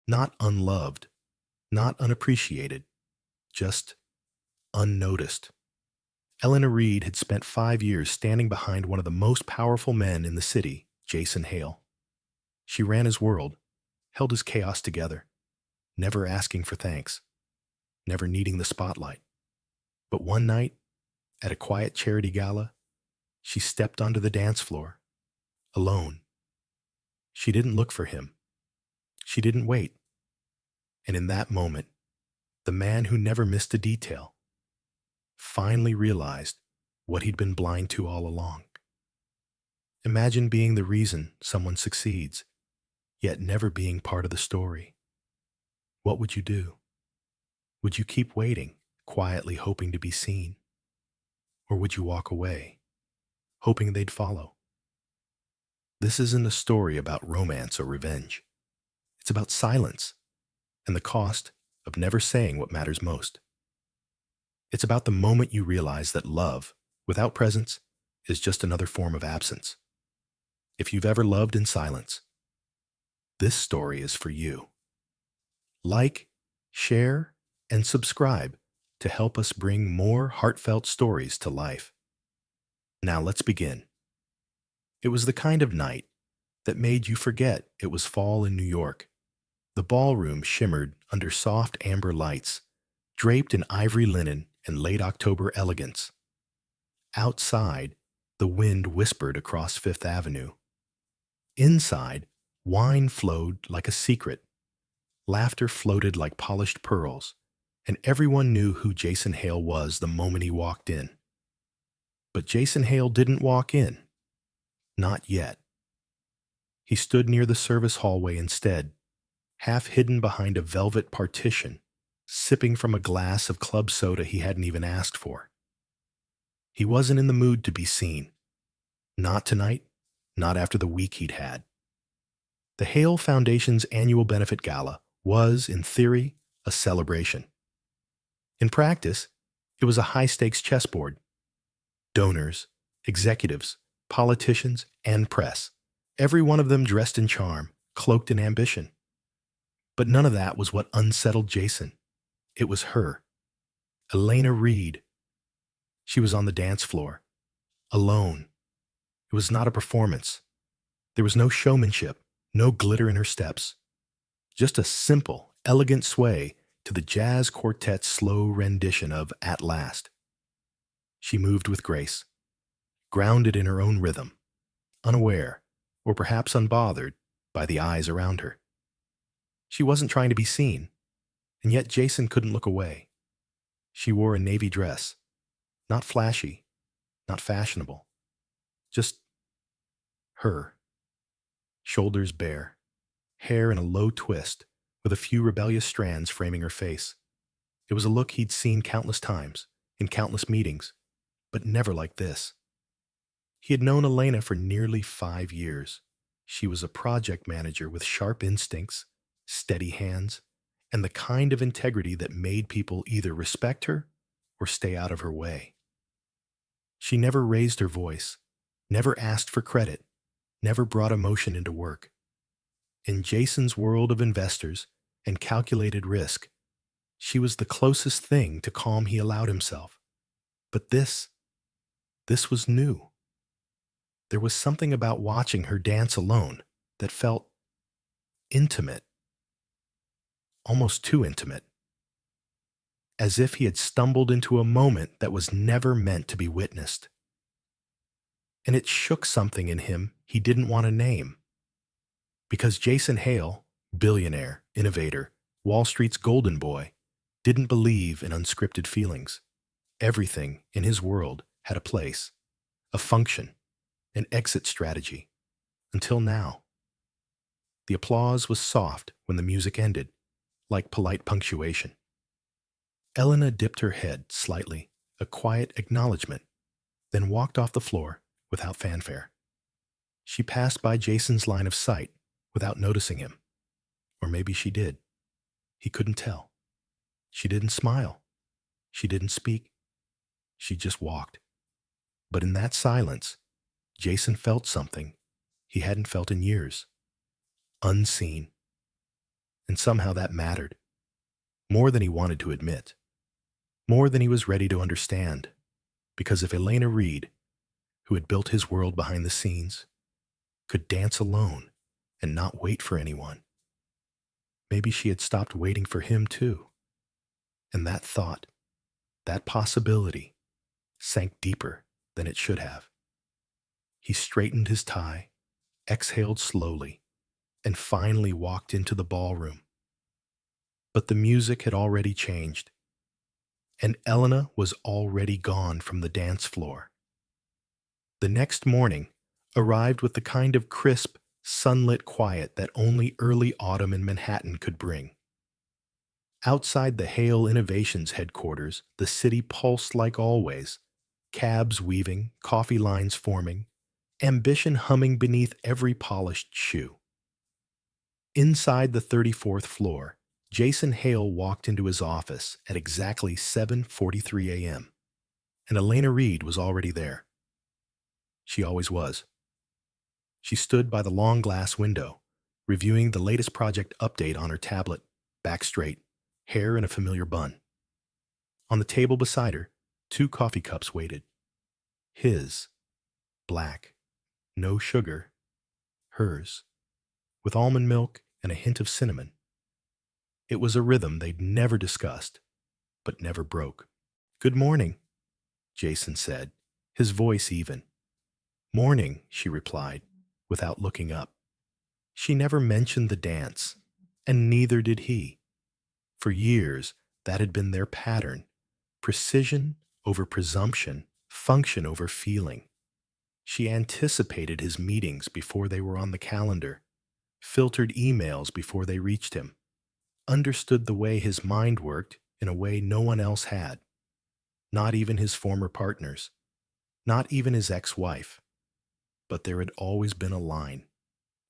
Not unloved, not unappreciated, just unnoticed. Eleanor Reed had spent 5 years standing behind one of the most powerful men in the city, Jason Hale. She ran his world, held his chaos together, never asking for thanks, never needing the spotlight. But one night, at a quiet charity gala, she stepped onto the dance floor, alone. She didn't look for him. She didn't wait. And in that moment, the man who never missed a detail finally realized what he'd been blind to all along. Imagine being the reason someone succeeds, yet never being part of the story. What would you do? Would you keep waiting, quietly hoping to be seen? Or would you walk away, hoping they'd follow? This isn't a story about romance or revenge. It's about silence and the cost of never saying what matters most. It's about the moment you realize that love, without presence, is just another form of absence. If you've ever loved in silence, this story is for you. Like, share, and subscribe to help us bring more heartfelt stories to life. Now let's begin. It was the kind of night that made you forget it was fall in New York. The ballroom shimmered under soft amber lights, draped in ivory linen and late October elegance. Outside, the wind whispered across Fifth Avenue. Inside, wine flowed like a secret. Laughter floated like polished pearls, and everyone knew who Jason Hale was the moment he walked in. But Jason Hale didn't walk in. Not yet. He stood near the service hallway instead, half hidden behind a velvet partition, sipping from a glass of club soda he hadn't even asked for. He wasn't in the mood to be seen. Not tonight, not after the week he'd had. The Hale Foundation's annual benefit gala was, in theory, a celebration. In practice, it was a high-stakes chessboard. Donors, executives, politicians, and press, every one of them dressed in charm, cloaked in ambition. But none of that was what unsettled Jason. It was her, Eleanor Reed. She was on the dance floor, alone. It was not a performance. There was no showmanship, no glitter in her steps. Just a simple, elegant sway to the jazz quartet's slow rendition of At Last. She moved with grace, grounded in her own rhythm, unaware, or perhaps unbothered, by the eyes around her. She wasn't trying to be seen, and yet Jason couldn't look away. She wore a navy dress, not flashy, not fashionable, just her. Shoulders bare, hair in a low twist, with a few rebellious strands framing her face. It was a look he'd seen countless times, in countless meetings, but never like this. He had known Elena for nearly 5 years. She was a project manager with sharp instincts, steady hands, and the kind of integrity that made people either respect her or stay out of her way. She never raised her voice, never asked for credit, never brought emotion into work. In Jason's world of investors and calculated risk, she was the closest thing to calm he allowed himself. But this was new. There was something about watching her dance alone that felt intimate, almost too intimate, as if he had stumbled into a moment that was never meant to be witnessed. And it shook something in him he didn't want to name. Because Jason Hale, billionaire, innovator, Wall Street's golden boy, didn't believe in unscripted feelings. Everything in his world had a place, a function, an exit strategy. Until now. The applause was soft when the music ended, like polite punctuation. Elena dipped her head slightly, a quiet acknowledgement, then walked off the floor without fanfare. She passed by Jason's line of sight without noticing him. Or maybe she did. He couldn't tell. She didn't smile. She didn't speak. She just walked. But in that silence, Jason felt something he hadn't felt in years. Unseen. And somehow that mattered, more than he wanted to admit, more than he was ready to understand. Because if Elena Reed, who had built his world behind the scenes, could dance alone and not wait for anyone, maybe she had stopped waiting for him too. And that thought, that possibility, sank deeper than it should have. He straightened his tie, exhaled slowly, and finally walked into the ballroom. But the music had already changed, and Elena was already gone from the dance floor. The next morning arrived with the kind of crisp, sunlit quiet that only early autumn in Manhattan could bring. Outside the Hale Innovations headquarters, the city pulsed like always, cabs weaving, coffee lines forming, ambition humming beneath every polished shoe. Inside the 34th floor, Jason Hale walked into his office at exactly 7:43 a.m., and Elena Reed was already there. She always was. She stood by the long glass window, reviewing the latest project update on her tablet, back straight, hair in a familiar bun. On the table beside her, 2 coffee cups waited. His, black, no sugar. Hers, with almond milk and a hint of cinnamon. It was a rhythm they'd never discussed, but never broke. "Good morning," Jason said, his voice even. "Morning," she replied, without looking up. She never mentioned the dance, and neither did he. For years, that had been their pattern: precision over presumption, function over feeling. She anticipated his meetings before they were on the calendar, filtered emails before they reached him, understood the way his mind worked in a way no one else had. Not even his former partners, not even his ex-wife. But there had always been a line: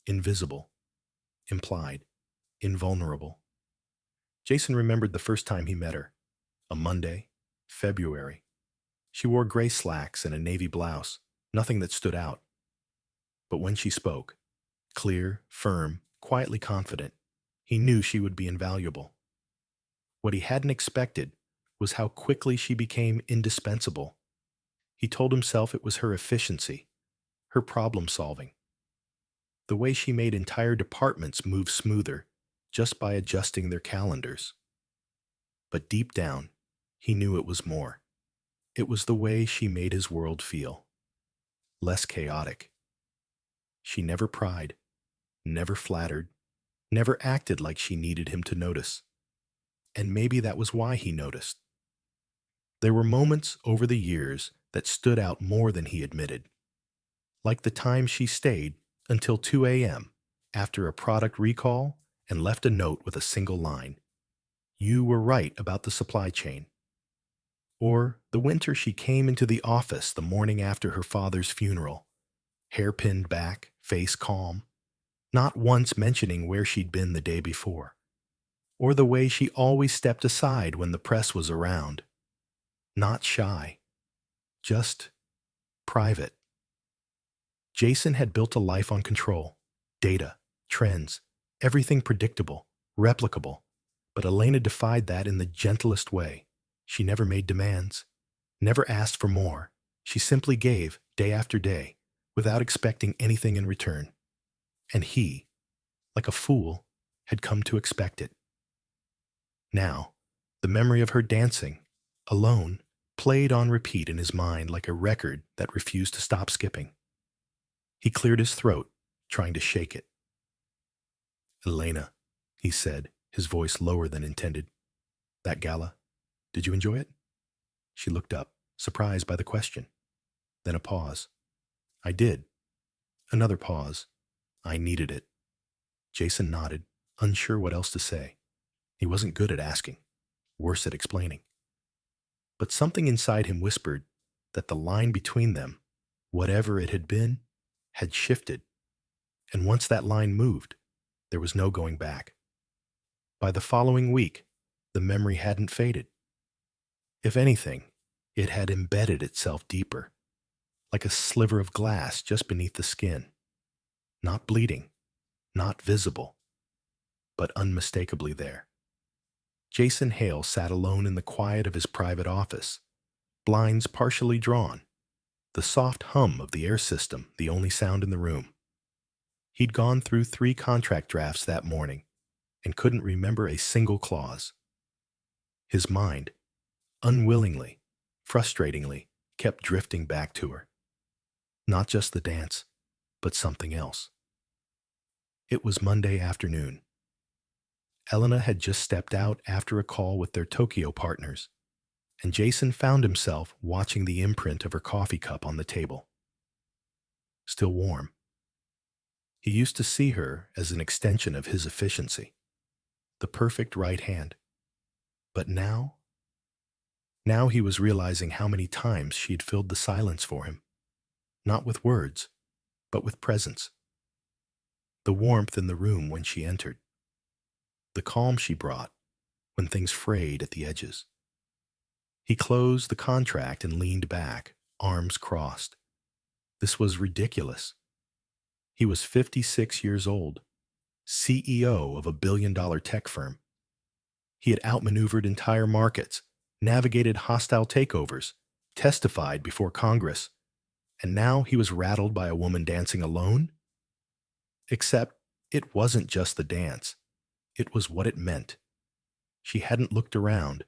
invisible, implied, invulnerable. Jason remembered the first time he met her, a Monday, February. She wore gray slacks and a navy blouse, nothing that stood out. But when she spoke, clear, firm, quietly confident, he knew she would be invaluable. What he hadn't expected was how quickly she became indispensable. He told himself it was her efficiency, her problem solving, the way she made entire departments move smoother just by adjusting their calendars. But deep down, he knew it was more. It was the way she made his world feel. Less chaotic. She never pried, never flattered, never acted like she needed him to notice. And maybe that was why he noticed. There were moments over the years that stood out more than he admitted. Like the time she stayed until 2 a.m. after a product recall and left a note with a single line: "You were right about the supply chain." Or the winter she came into the office the morning after her father's funeral, hair pinned back, face calm, not once mentioning where she'd been the day before. Or the way she always stepped aside when the press was around. Not shy, just private. Jason had built a life on control, data, trends, everything predictable, replicable. But Elena defied that in the gentlest way. She never made demands, never asked for more. She simply gave, day after day, without expecting anything in return. And he, like a fool, had come to expect it. Now, the memory of her dancing, alone, played on repeat in his mind like a record that refused to stop skipping. He cleared his throat, trying to shake it. "Elena," he said, his voice lower than intended. "That gala, did you enjoy it?" She looked up, surprised by the question. Then a pause. "I did." Another pause. "I needed it." Jason nodded, unsure what else to say. He wasn't good at asking, worse at explaining. But something inside him whispered that the line between them, whatever it had been, had shifted. And once that line moved, there was no going back. By the following week, the memory hadn't faded. If anything, it had embedded itself deeper, like a sliver of glass just beneath the skin. Not bleeding, not visible, but unmistakably there. Jason Hale sat alone in the quiet of his private office, blinds partially drawn, the soft hum of the air system the only sound in the room. He'd gone through 3 contract drafts that morning and couldn't remember a single clause. His mind, unwillingly, frustratingly, kept drifting back to her. Not just the dance, but something else. It was Monday afternoon. Elena had just stepped out after a call with their Tokyo partners, and Jason found himself watching the imprint of her coffee cup on the table. Still warm. He used to see her as an extension of his efficiency, the perfect right hand. But now he was realizing how many times she had filled the silence for him, not with words, but with presence. The warmth in the room when she entered, the calm she brought when things frayed at the edges. He closed the contract and leaned back, arms crossed. This was ridiculous. He was 56 years old, CEO of a billion-dollar tech firm. He had outmaneuvered entire markets, navigated hostile takeovers, testified before Congress, and now he was rattled by a woman dancing alone? Except it wasn't just the dance. It was what it meant. She hadn't looked around,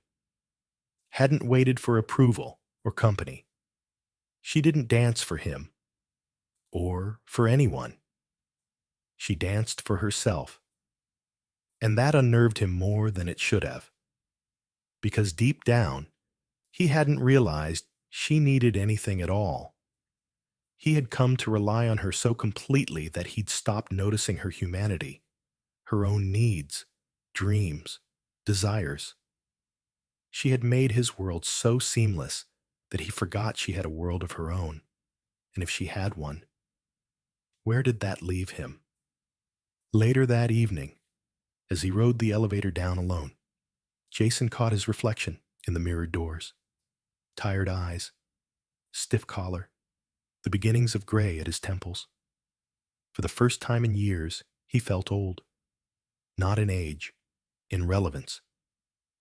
hadn't waited for approval or company. She didn't dance for him, or for anyone. She danced for herself. And that unnerved him more than it should have. Because deep down, he hadn't realized she needed anything at all. He had come to rely on her so completely that he'd stopped noticing her humanity, her own needs, dreams, desires. She had made his world so seamless that he forgot she had a world of her own, and if she had one, where did that leave him? Later that evening, as he rode the elevator down alone, Jason caught his reflection in the mirrored doors. Tired eyes, stiff collar, the beginnings of gray at his temples. For the first time in years, he felt old. Not in age, in relevance.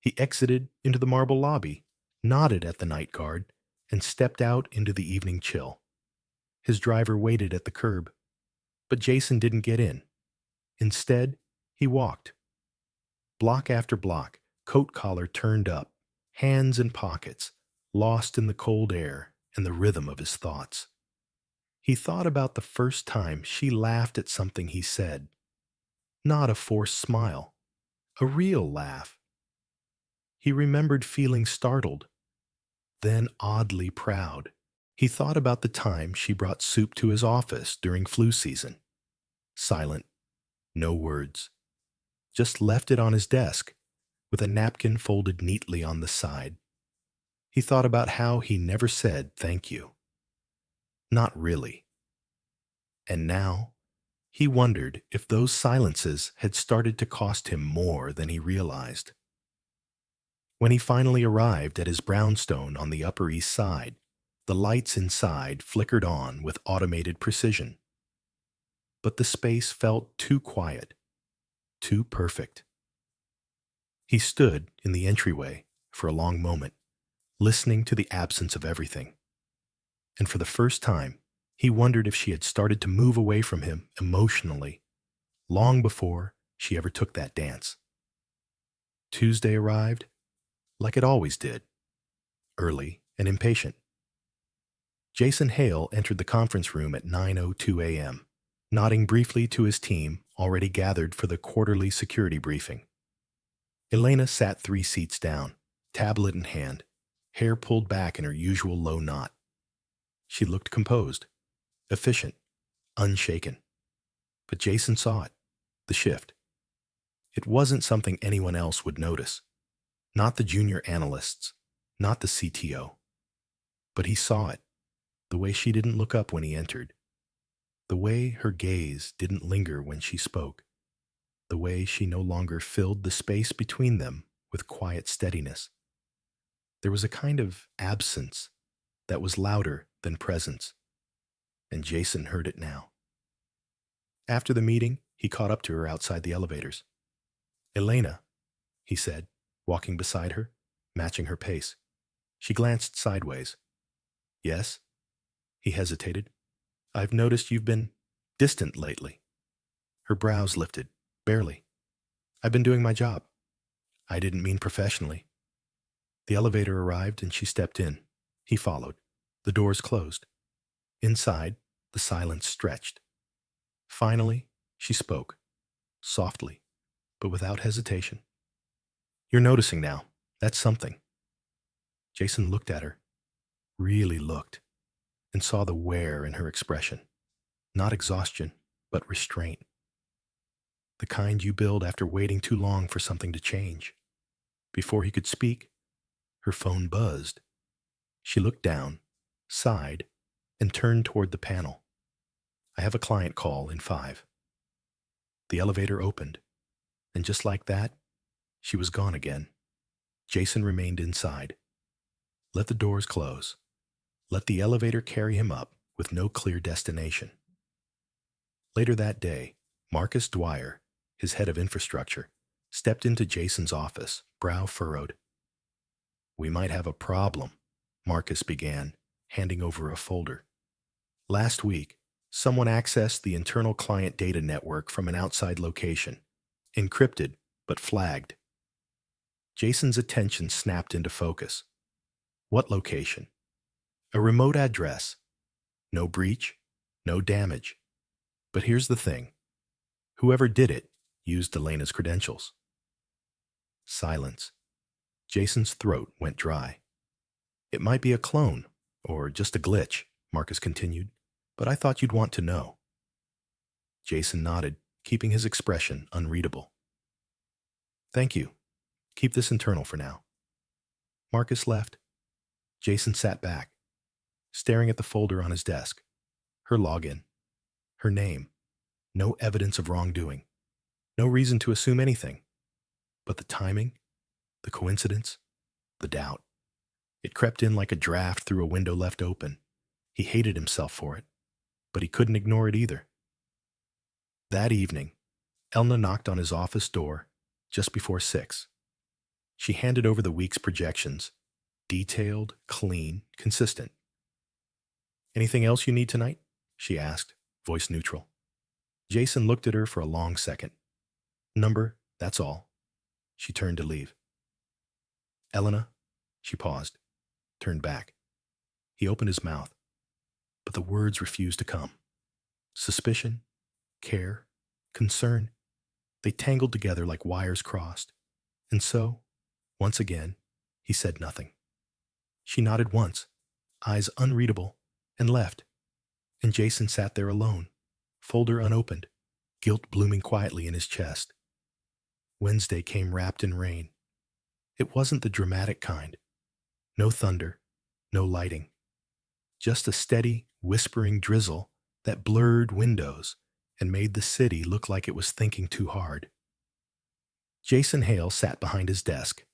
He exited into the marble lobby, nodded at the night guard, and stepped out into the evening chill. His driver waited at the curb, but Jason didn't get in. Instead, he walked. Block after block, coat collar turned up, hands in pockets, lost in the cold air and the rhythm of his thoughts. He thought about the first time she laughed at something he said. Not a forced smile, a real laugh. He remembered feeling startled, then oddly proud. He thought about the time she brought soup to his office during flu season. Silent, no words. Just left it on his desk, with a napkin folded neatly on the side. He thought about how he never said thank you. Not really. And now, he wondered if those silences had started to cost him more than he realized. When he finally arrived at his brownstone on the Upper East Side, the lights inside flickered on with automated precision. But the space felt too quiet, too perfect. He stood in the entryway for a long moment, listening to the absence of everything. And for the first time, he wondered if she had started to move away from him emotionally, long before she ever took that dance. Tuesday arrived, like it always did, early and impatient. Jason Hale entered the conference room at 9:02 a.m., nodding briefly to his team already gathered for the quarterly security briefing. Elena sat 3 seats down, tablet in hand, hair pulled back in her usual low knot. She looked composed, efficient, unshaken. But Jason saw it, the shift. It wasn't something anyone else would notice. Not the junior analysts, not the CTO. But he saw it, the way she didn't look up when he entered, the way her gaze didn't linger when she spoke, the way she no longer filled the space between them with quiet steadiness. There was a kind of absence that was louder than presence, and Jason heard it now. After the meeting, he caught up to her outside the elevators. Elena, he said, walking beside her, matching her pace. She glanced sideways. Yes? He hesitated. I've noticed you've been distant lately. Her brows lifted. Barely. I've been doing my job. I didn't mean professionally. The elevator arrived and she stepped in. He followed. The doors closed. Inside, the silence stretched. Finally, she spoke, softly, but without hesitation. You're noticing now. That's something. Jason looked at her, really looked, and saw the wear in her expression. Not exhaustion, but restraint. The kind you build after waiting too long for something to change. Before he could speak, her phone buzzed. She looked down, sighed, and turned toward the panel. I have a client call in 5. The elevator opened, and just like that, she was gone again. Jason remained inside. Let the doors close. Let the elevator carry him up with no clear destination. Later that day, Marcus Dwyer, his head of infrastructure, stepped into Jason's office, brow furrowed. We might have a problem, Marcus began, handing over a folder. Last week, someone accessed the internal client data network from an outside location, encrypted but flagged. Jason's attention snapped into focus. What location? A remote address. No breach, no damage. But here's the thing. Whoever did it used Elena's credentials. Silence. Jason's throat went dry. It might be a clone, or just a glitch, Marcus continued, but I thought you'd want to know. Jason nodded, keeping his expression unreadable. Thank you. Keep this internal for now. Marcus left. Jason sat back, staring at the folder on his desk. Her login. Her name. No evidence of wrongdoing. No reason to assume anything. But the timing, the coincidence, the doubt. It crept in like a draft through a window left open. He hated himself for it, but he couldn't ignore it either. That evening, Elna knocked on his office door just before 6. She handed over the week's projections, detailed, clean, consistent. Anything else you need tonight? She asked, voice neutral. Jason looked at her for a long second. Number, that's all. She turned to leave. Elena, she paused, turned back. He opened his mouth, but the words refused to come. Suspicion, care, concern, they tangled together like wires crossed. And so, once again, he said nothing. She nodded once, eyes unreadable, and left. And Jason sat there alone, folder unopened, guilt blooming quietly in his chest. Wednesday came wrapped in rain. It wasn't the dramatic kind. No thunder, no lighting. Just a steady, whispering drizzle that blurred windows and made the city look like it was thinking too hard. Jason Hale sat behind his desk,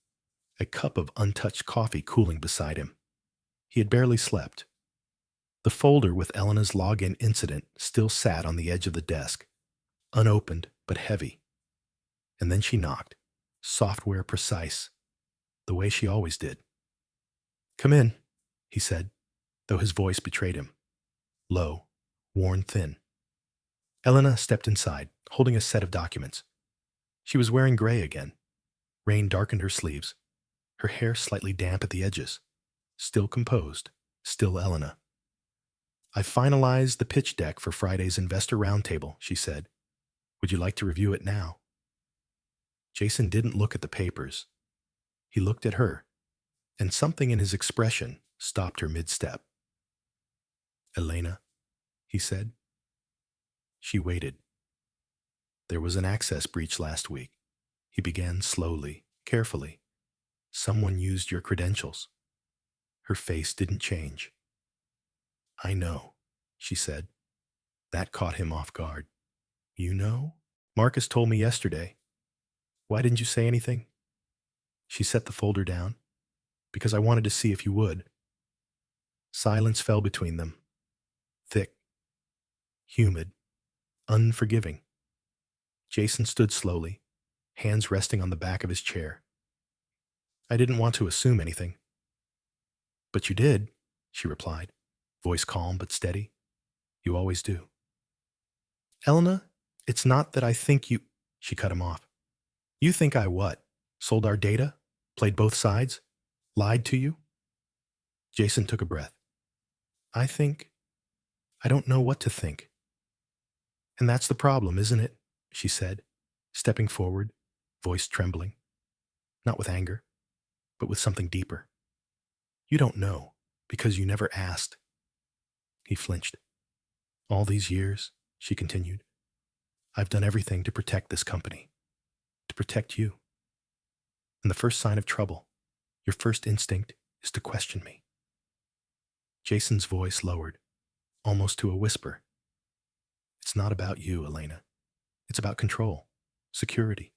a cup of untouched coffee cooling beside him. He had barely slept. The folder with Elena's login incident still sat on the edge of the desk, unopened but heavy. And then she knocked, software precise, the way she always did. Come in, he said, though his voice betrayed him. Low, worn thin. Elena stepped inside, holding a set of documents. She was wearing gray again. Rain darkened her sleeves, her hair slightly damp at the edges. Still composed, still Elena. I finalized the pitch deck for Friday's investor roundtable, she said. Would you like to review it now? Jason didn't look at the papers. He looked at her, and something in his expression stopped her mid-step. Elena, he said. She waited. There was an access breach last week. He began slowly, carefully. Someone used your credentials. Her face didn't change. I know, she said. That caught him off guard. You know? Marcus told me yesterday. Why didn't you say anything? She set the folder down. Because I wanted to see if you would. Silence fell between them. Thick, humid, unforgiving. Jason stood slowly, hands resting on the back of his chair. I didn't want to assume anything. But you did, she replied, voice calm but steady. You always do. Elena, it's not that I think you... She cut him off. You think I what? Sold our data? Played both sides? Lied to you? Jason took a breath. I don't know what to think. And that's the problem, isn't it? She said, stepping forward, voice trembling. Not with anger, but with something deeper. You don't know, because you never asked. He flinched. All these years, she continued, I've done everything to protect this company, to protect you. And the first sign of trouble, your first instinct is to question me. Jason's voice lowered, almost to a whisper. It's not about you, Elena. It's about control, security.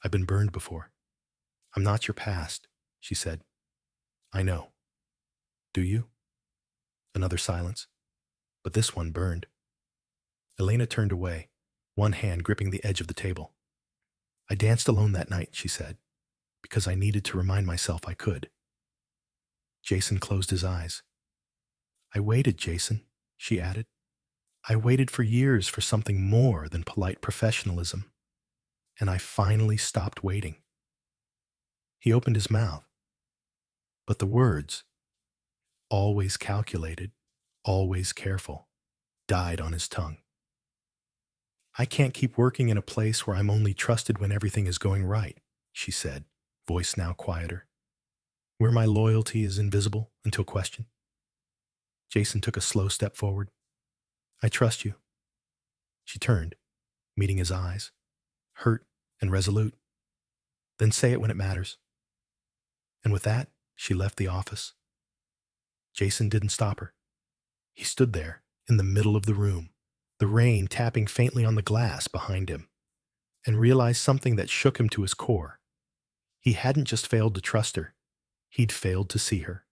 I've been burned before. I'm not your past, she said. I know. Do you? Another silence, but this one burned. Elena turned away, one hand gripping the edge of the table. I danced alone that night, she said, because I needed to remind myself I could. Jason closed his eyes. I waited, Jason, she added. I waited for years for something more than polite professionalism, and I finally stopped waiting. He opened his mouth, but the words, always calculated, always careful, died on his tongue. I can't keep working in a place where I'm only trusted when everything is going right, she said, voice now quieter. Where my loyalty is invisible until questioned. Jason took a slow step forward. I trust you. She turned, meeting his eyes, hurt and resolute. Then say it when it matters. And with that, she left the office. Jason didn't stop her. He stood there in the middle of the room, the rain tapping faintly on the glass behind him, and realized something that shook him to his core. He hadn't just failed to trust her, he'd failed to see her.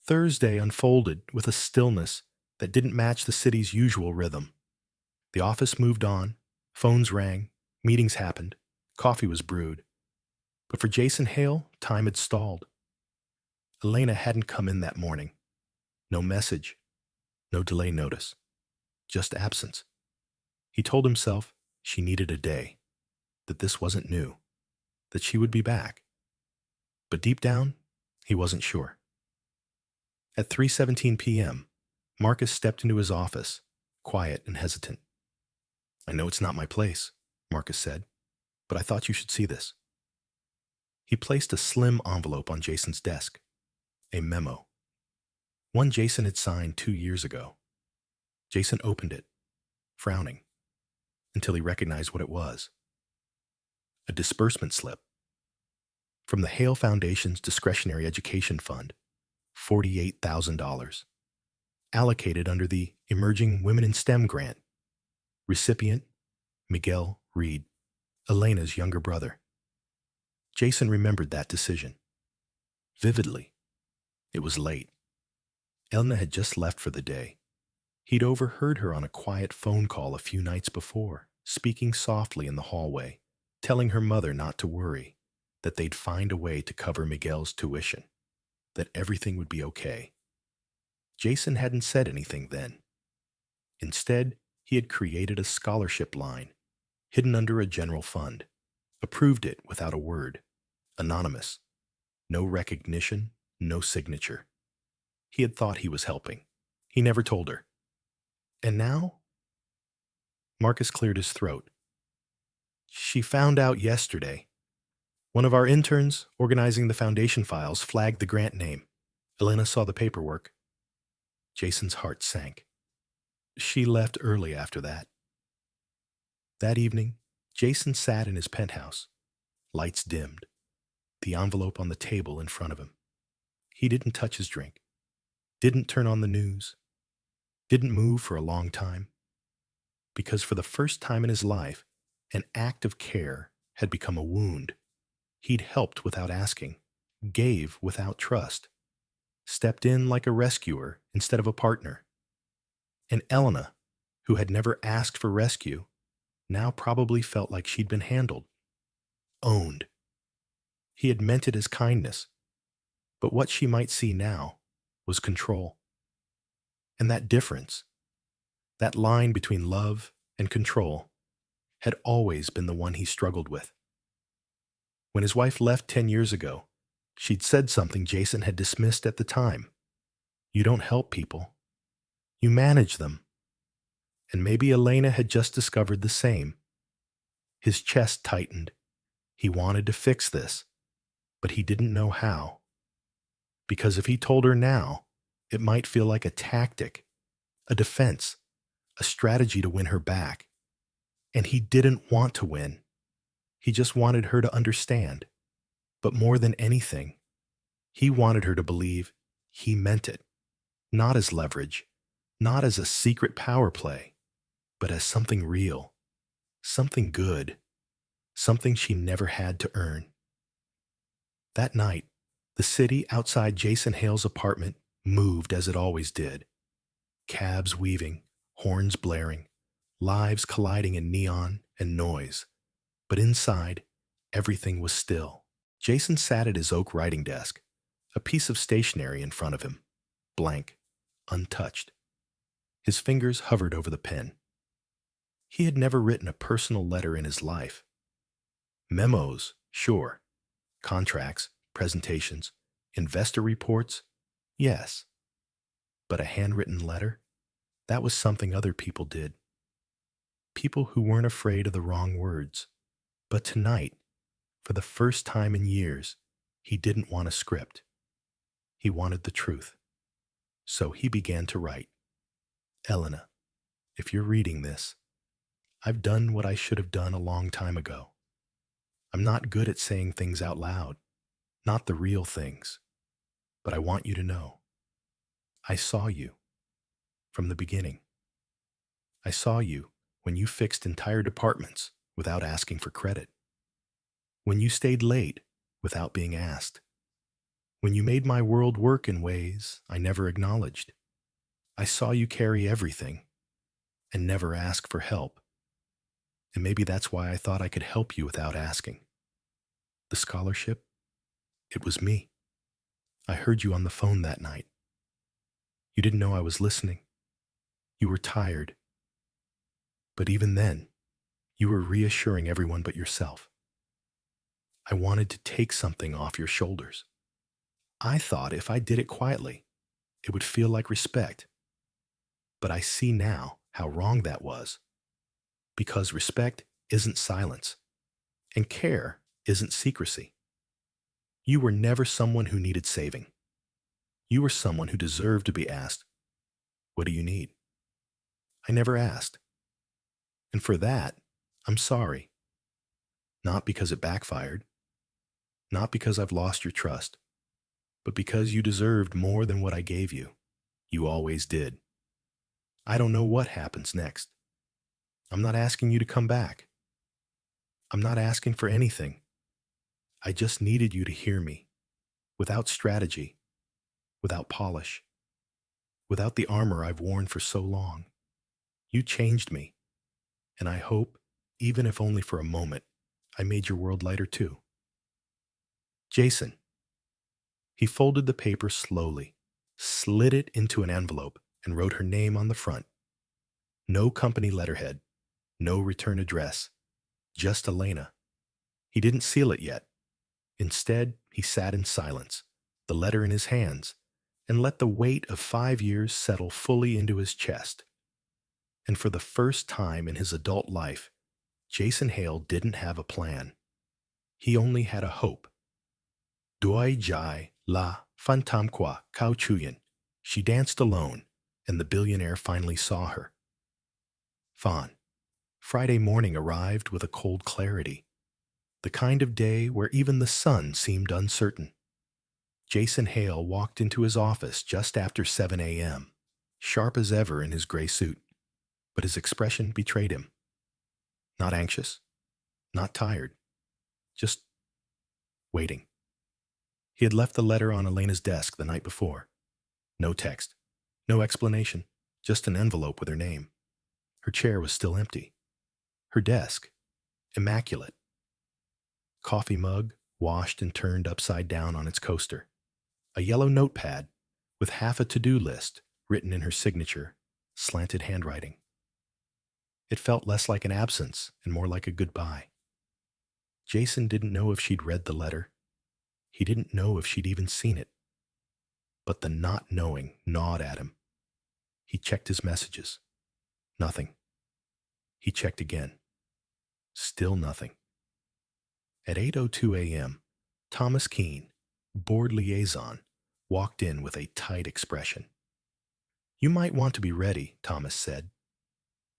Thursday unfolded with a stillness that didn't match the city's usual rhythm. The office moved on, phones rang, meetings happened, coffee was brewed. But for Jason Hale, time had stalled. Elena hadn't come in that morning. No message, no delay notice, just absence. He told himself she needed a day, that this wasn't new, that she would be back. But deep down, he wasn't sure. At 3:17 p.m., Marcus stepped into his office, quiet and hesitant. I know it's not my place, Marcus said, but I thought you should see this. He placed a slim envelope on Jason's desk, a memo. One Jason had signed 2 years ago. Jason opened it, frowning, until he recognized what it was. A disbursement slip. From the Hale Foundation's Discretionary Education Fund, $48,000. Allocated under the Emerging Women in STEM grant. Recipient, Miguel Reed, Elena's younger brother. Jason remembered that decision. Vividly. It was late. Elena had just left for the day. He'd overheard her on a quiet phone call a few nights before, speaking softly in the hallway, telling her mother not to worry, that they'd find a way to cover Miguel's tuition, that everything would be okay. Jason hadn't said anything then. Instead, he had created a scholarship line, hidden under a general fund, approved it without a word, anonymous, no recognition, no signature. He had thought he was helping. He never told her. And now? Marcus cleared his throat. She found out yesterday. One of our interns organizing the foundation files flagged the grant name. Elena saw the paperwork. Jason's heart sank. She left early after that. That evening, Jason sat in his penthouse. Lights dimmed. The envelope on the table in front of him. He didn't touch his drink. Didn't turn on the news. Didn't move for a long time. Because for the first time in his life, an act of care had become a wound. He'd helped without asking, gave without trust, stepped in like a rescuer instead of a partner. And Elena, who had never asked for rescue, now probably felt like she'd been handled, owned. He had meant it as kindness, but what she might see now was control. And that difference, that line between love and control, had always been the one he struggled with. When his wife left 10 years ago, she'd said something Jason had dismissed at the time. You don't help people. You manage them. And maybe Elena had just discovered the same. His chest tightened. He wanted to fix this, but he didn't know how. Because if he told her now, it might feel like a tactic, a defense, a strategy to win her back. And he didn't want to win. He just wanted her to understand. But more than anything, he wanted her to believe he meant it, not as leverage, not as a secret power play, but as something real, something good, something she never had to earn. That night, the city outside Jason Hale's apartment moved as it always did. Cabs weaving, horns blaring, lives colliding in neon and noise. But inside, everything was still. Jason sat at his oak writing desk, a piece of stationery in front of him, blank, untouched. His fingers hovered over the pen. He had never written a personal letter in his life. Memos, sure. Contracts, presentations, investor reports, yes. But a handwritten letter? That was something other people did. People who weren't afraid of the wrong words. But tonight, for the first time in years, he didn't want a script. He wanted the truth. So he began to write. Elena, if you're reading this, I've done what I should have done a long time ago. I'm not good at saying things out loud, not the real things. But I want you to know. I saw you from the beginning. I saw you when you fixed entire departments without asking for credit. When you stayed late without being asked. When you made my world work in ways I never acknowledged. I saw you carry everything and never ask for help. And maybe that's why I thought I could help you without asking. The scholarship, it was me. I heard you on the phone that night. You didn't know I was listening. You were tired. But even then, you were reassuring everyone but yourself. I wanted to take something off your shoulders. I thought if I did it quietly, it would feel like respect. But I see now how wrong that was. Because respect isn't silence, and care isn't secrecy. You were never someone who needed saving. You were someone who deserved to be asked, what do you need? I never asked. And for that, I'm sorry. Not because it backfired. Not because I've lost your trust. But because you deserved more than what I gave you. You always did. I don't know what happens next. I'm not asking you to come back. I'm not asking for anything. I just needed you to hear me, without strategy, without polish, without the armor I've worn for so long. You changed me, and I hope, even if only for a moment, I made your world lighter too. Jason. He folded the paper slowly, slid it into an envelope, and wrote her name on the front. No company letterhead, no return address, just Elena. He didn't seal it yet. Instead, he sat in silence, the letter in his hands, and let the weight of 5 years settle fully into his chest. And for the first time in his adult life, Jason Hale didn't have a plan. He only had a hope. Doi jai la fantamqua kao chuyen. She danced alone, and the billionaire finally saw her. Fawn. Friday morning arrived with a cold clarity. The kind of day where even the sun seemed uncertain. Jason Hale walked into his office just after 7 a.m., sharp as ever in his gray suit, but his expression betrayed him. Not anxious, not tired, just waiting. He had left the letter on Elena's desk the night before. No text, no explanation, just an envelope with her name. Her chair was still empty. Her desk, immaculate. Coffee mug, washed and turned upside down on its coaster. A yellow notepad with half a to-do list written in her signature, slanted handwriting. It felt less like an absence and more like a goodbye. Jason didn't know if she'd read the letter. He didn't know if she'd even seen it. But the not knowing gnawed at him. He checked his messages. Nothing. He checked again. Still nothing. At 8:02 a.m., Thomas Keene, board liaison, walked in with a tight expression. "You might want to be ready," Thomas said.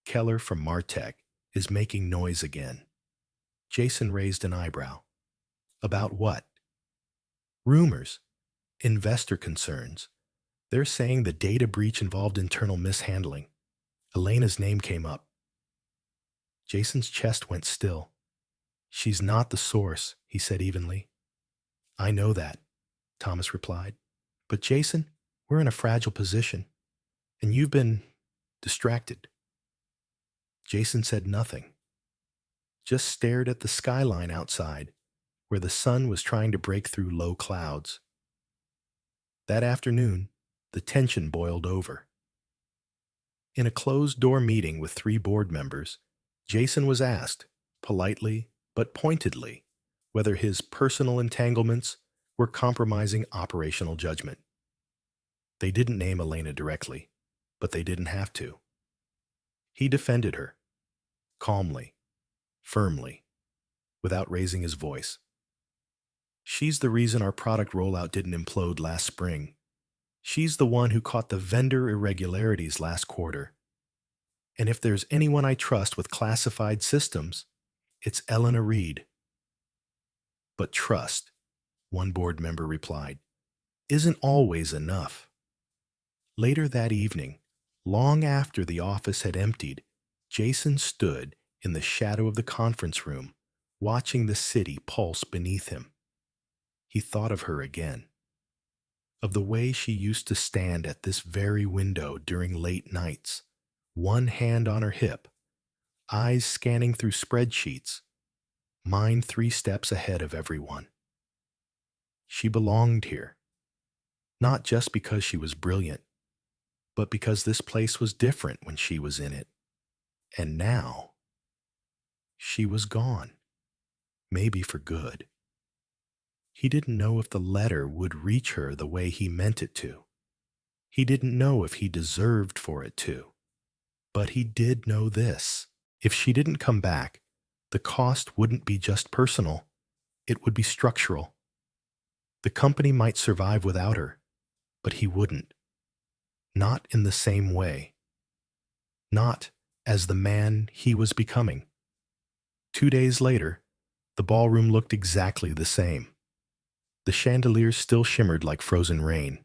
"Keller from Martech is making noise again." Jason raised an eyebrow. "About what?" "Rumors. Investor concerns. They're saying the data breach involved internal mishandling. Elena's name came up." Jason's chest went still. "She's not the source," he said evenly. "I know that," Thomas replied. "But Jason, we're in a fragile position, and you've been distracted." Jason said nothing, just stared at the skyline outside, where the sun was trying to break through low clouds. That afternoon, the tension boiled over. In a closed-door meeting with 3 board members, Jason was asked, politely but pointedly, whether his personal entanglements were compromising operational judgment. They didn't name Elena directly, but they didn't have to. He defended her, calmly, firmly, without raising his voice. "She's the reason our product rollout didn't implode last spring. She's the one who caught the vendor irregularities last quarter. And if there's anyone I trust with classified systems, it's Elena Reed." "But trust," one board member replied, "isn't always enough." Later that evening, long after the office had emptied, Jason stood in the shadow of the conference room, watching the city pulse beneath him. He thought of her again, of the way she used to stand at this very window during late nights, one hand on her hip, eyes scanning through spreadsheets, mind 3 steps ahead of everyone. She belonged here, not just because she was brilliant, but because this place was different when she was in it. And now, she was gone, maybe for good. He didn't know if the letter would reach her the way he meant it to. He didn't know if he deserved for it to. But he did know this. If she didn't come back, the cost wouldn't be just personal. It would be structural. The company might survive without her, but he wouldn't. Not in the same way. Not as the man he was becoming. 2 days later, the ballroom looked exactly the same. The chandeliers still shimmered like frozen rain.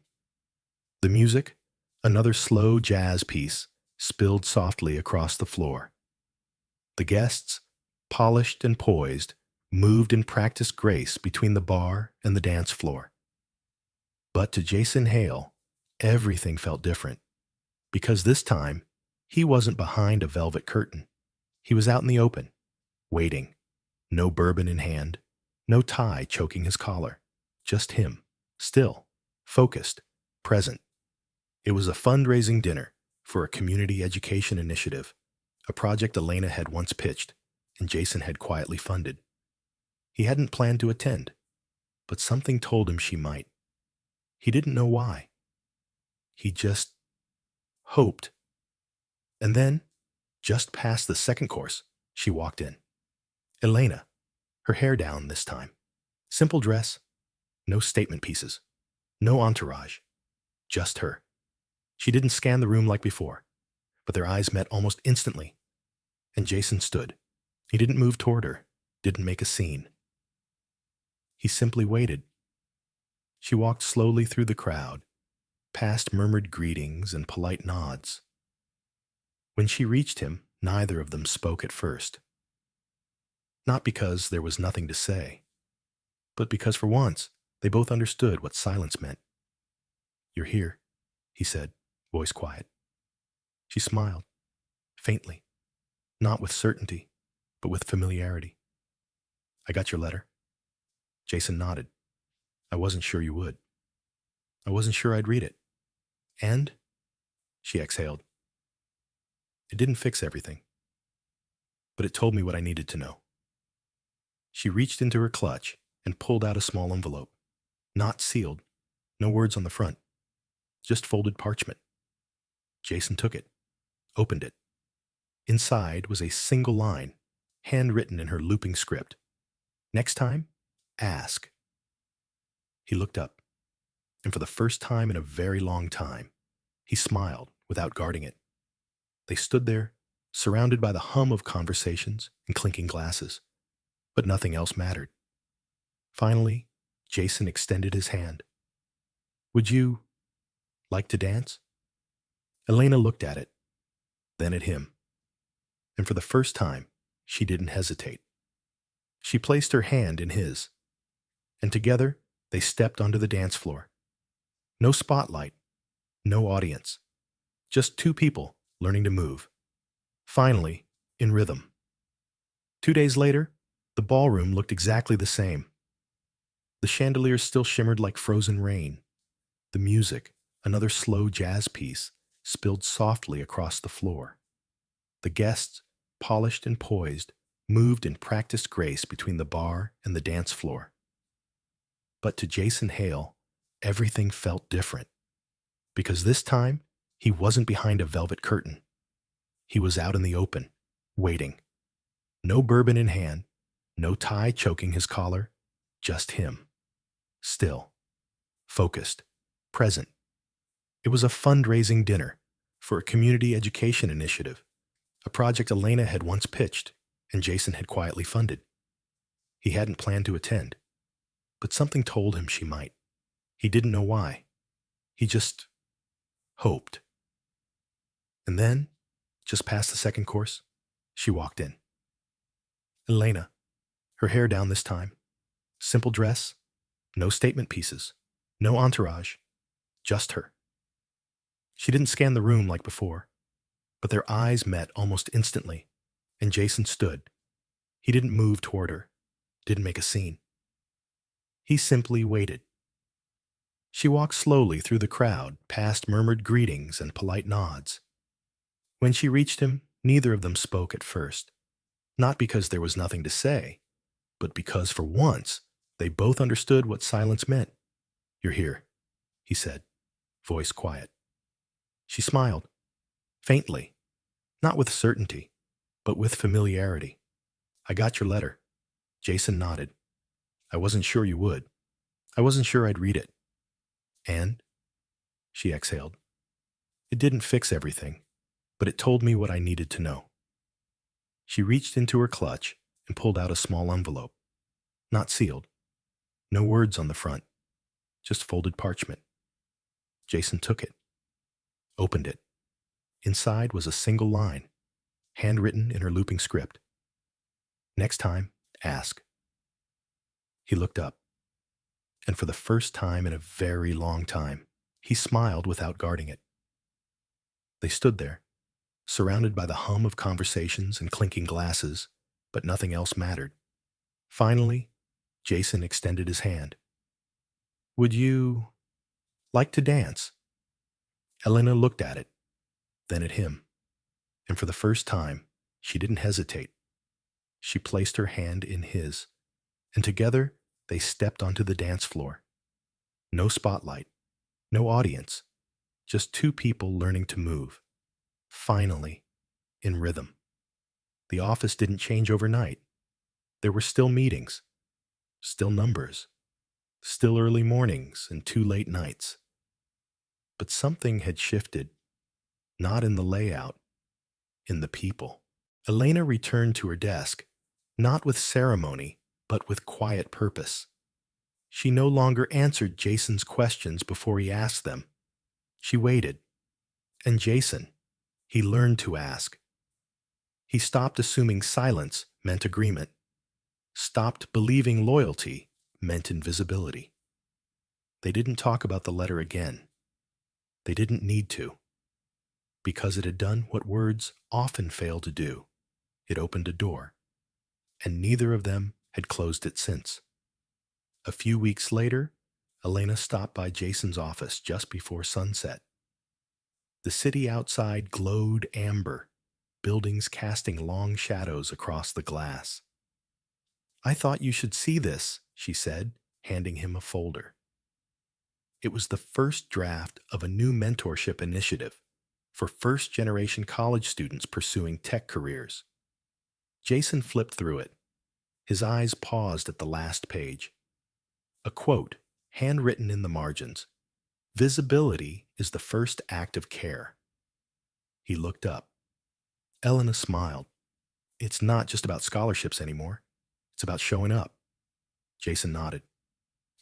The music, another slow jazz piece, spilled softly across the floor. The guests, polished and poised, moved in practiced grace between the bar and the dance floor. But to Jason Hale, everything felt different, because this time, he wasn't behind a velvet curtain. He was out in the open, waiting, no bourbon in hand, no tie choking his collar, just him, still, focused, present. It was a fundraising dinner for a community education initiative, a project Elena had once pitched and Jason had quietly funded. He hadn't planned to attend, but something told him she might. He didn't know why. He just hoped. And then, just past the second course, she walked in. Elena, her hair down this time. Simple dress, no statement pieces, no entourage, just her. She didn't scan the room like before, but their eyes met almost instantly, and Jason stood. He didn't move toward her, didn't make a scene. He simply waited. She walked slowly through the crowd, past murmured greetings and polite nods. When she reached him, neither of them spoke at first. Not because there was nothing to say, but because for once, they both understood what silence meant. "You're here," he said, voice quiet. She smiled, faintly, not with certainty, but with familiarity. "I got your letter," Jason nodded. I wasn't sure you would. I wasn't sure I'd read it. And? She exhaled. It didn't fix everything, but it told me what I needed to know. She reached into her clutch and pulled out a small envelope. Not sealed, no words on the front, just folded parchment. Jason took it, opened it. Inside was a single line, handwritten in her looping script. Next time, ask. He looked up, and for the first time in a very long time, he smiled without guarding it. They stood there, surrounded by the hum of conversations and clinking glasses, but nothing else mattered. Finally, Jason extended his hand. Would you like to dance? Elena looked at it, then at him, and for the first time, she didn't hesitate. She placed her hand in his, and together they stepped onto the dance floor. No spotlight, no audience, just two people learning to move. Finally, in rhythm. 2 days later, the ballroom looked exactly the same. The chandeliers still shimmered like frozen rain. The music, another slow jazz piece, spilled softly across the floor. The guests, polished and poised, moved in practiced grace between the bar and the dance floor. But to Jason Hale, everything felt different. Because this time, he wasn't behind a velvet curtain. He was out in the open, waiting. No bourbon in hand, no tie choking his collar, just him. Still, focused, present. It was a fundraising dinner for a community education initiative, a project Elena had once pitched and Jason had quietly funded. He hadn't planned to attend, but something told him she might. He didn't know why. He just hoped. And then, just past the second course, she walked in. Elena, her hair down this time, simple dress, no statement pieces, no entourage, just her. She didn't scan the room like before, but their eyes met almost instantly, and Jason stood. He didn't move toward her, didn't make a scene. He simply waited. She walked slowly through the crowd, past murmured greetings and polite nods. When she reached him, neither of them spoke at first, not because there was nothing to say, but because for once they both understood what silence meant. You're here, he said, voice quiet. She smiled, faintly, not with certainty, but with familiarity. I got your letter. Jason nodded. I wasn't sure you would. I wasn't sure I'd read it. And? She exhaled. It didn't fix everything, but it told me what I needed to know. She reached into her clutch and pulled out a small envelope. Not sealed. No words on the front. Just folded parchment. Jason took it. Opened it. Inside was a single line, handwritten in her looping script. Next time, ask. He looked up, and for the first time in a very long time, he smiled without guarding it. They stood there, surrounded by the hum of conversations and clinking glasses, but nothing else mattered. Finally, Jason extended his hand. Would you like to dance? Elena looked at it, then at him, and for the first time, she didn't hesitate. She placed her hand in his, and together they stepped onto the dance floor. No spotlight, no audience, just two people learning to move. Finally, in rhythm. The office didn't change overnight. There were still meetings, still numbers, still early mornings and 2 late nights. But something had shifted, not in the layout, in the people. Elena returned to her desk, not with ceremony, but with quiet purpose. She no longer answered Jason's questions before he asked them. She waited. And Jason, he learned to ask. He stopped assuming silence meant agreement, stopped believing loyalty meant invisibility. They didn't talk about the letter again. They didn't need to, because it had done what words often fail to do. It opened a door, and neither of them had closed it since. A few weeks later, Elena stopped by Jason's office just before sunset. The city outside glowed amber, buildings casting long shadows across the glass. "I thought you should see this," she said, handing him a folder. It was the first draft of a new mentorship initiative for first-generation college students pursuing tech careers. Jason flipped through it. His eyes paused at the last page. A quote, handwritten in the margins: "Visibility is the first act of care." He looked up. Elena smiled. "It's not just about scholarships anymore. It's about showing up." Jason nodded.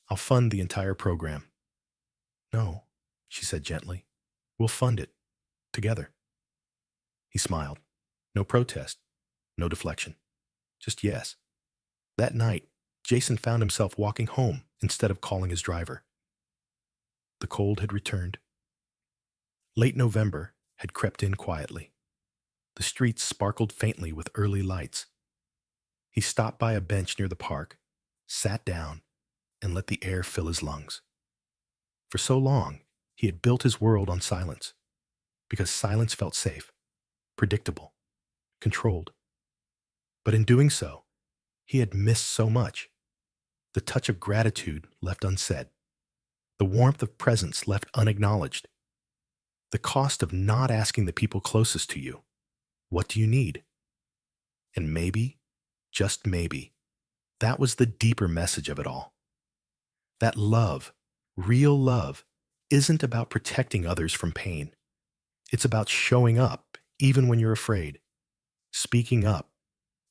"I'll fund the entire program." "No," she said gently. "We'll fund it. Together." He smiled. No protest. No deflection. Just yes. That night, Jason found himself walking home instead of calling his driver. The cold had returned. Late November had crept in quietly. The streets sparkled faintly with early lights. He stopped by a bench near the park, sat down, and let the air fill his lungs. For so long, he had built his world on silence, because silence felt safe, predictable, controlled. But in doing so, he had missed so much. The touch of gratitude left unsaid. The warmth of presence left unacknowledged. The cost of not asking the people closest to you, "What do you need?" And maybe, just maybe, that was the deeper message of it all. That love, real love, isn't about protecting others from pain. It's about showing up even when you're afraid, speaking up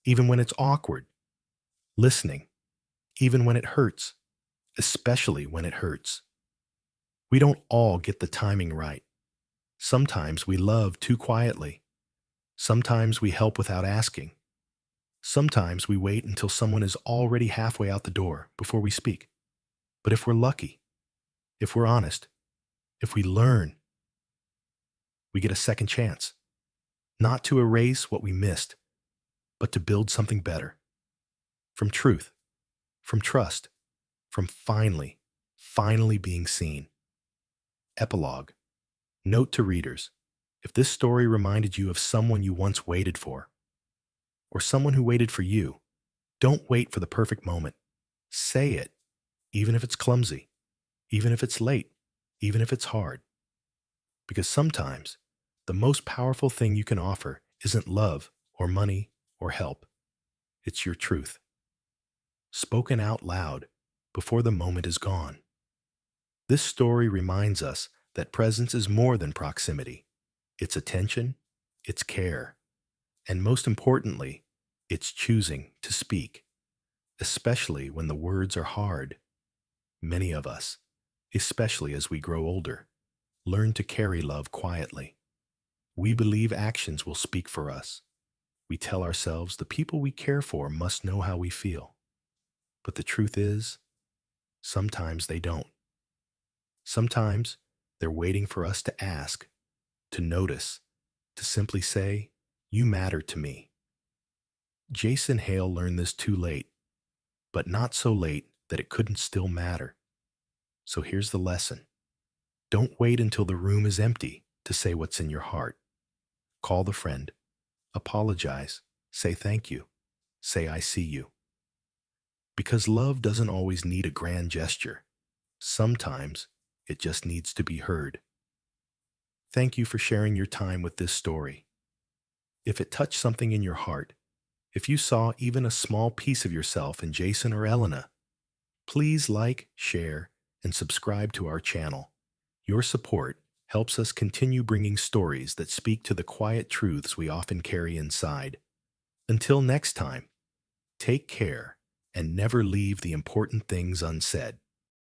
even when it's awkward, listening even when it hurts, especially when it hurts. We don't all get the timing right. Sometimes we love too quietly. Sometimes we help without asking. Sometimes we wait until someone is already halfway out the door before we speak. But if we're lucky, if we're honest, if we learn, we get a second chance. Not to erase what we missed, but to build something better. From truth, from trust, from finally being seen. Epilogue. Note to readers: if this story reminded you of someone you once waited for, or someone who waited for you, don't wait for the perfect moment. Say it, even if it's clumsy, even if it's late, even if it's hard. Because sometimes, the most powerful thing you can offer isn't love or money or help. It's your truth, spoken out loud before the moment is gone. This story reminds us that presence is more than proximity. It's attention, it's care, and most importantly, it's choosing to speak, especially when the words are hard. Many of us, especially as we grow older, learn to carry love quietly. We believe actions will speak for us. We tell ourselves the people we care for must know how we feel. But the truth is, sometimes they don't. Sometimes they're waiting for us to ask, to notice, to simply say, "You matter to me." Jason Hale learned this too late, but not so late that it couldn't still matter. So here's the lesson. Don't wait until the room is empty to say what's in your heart. Call the friend. Apologize. Say thank you. Say I see you. Because love doesn't always need a grand gesture. Sometimes it just needs to be heard. Thank you for sharing your time with this story. If it touched something in your heart, if you saw even a small piece of yourself in Jason or Elena, please like, share, and subscribe to our channel. Your support helps us continue bringing stories that speak to the quiet truths we often carry inside. Until next time, take care and never leave the important things unsaid.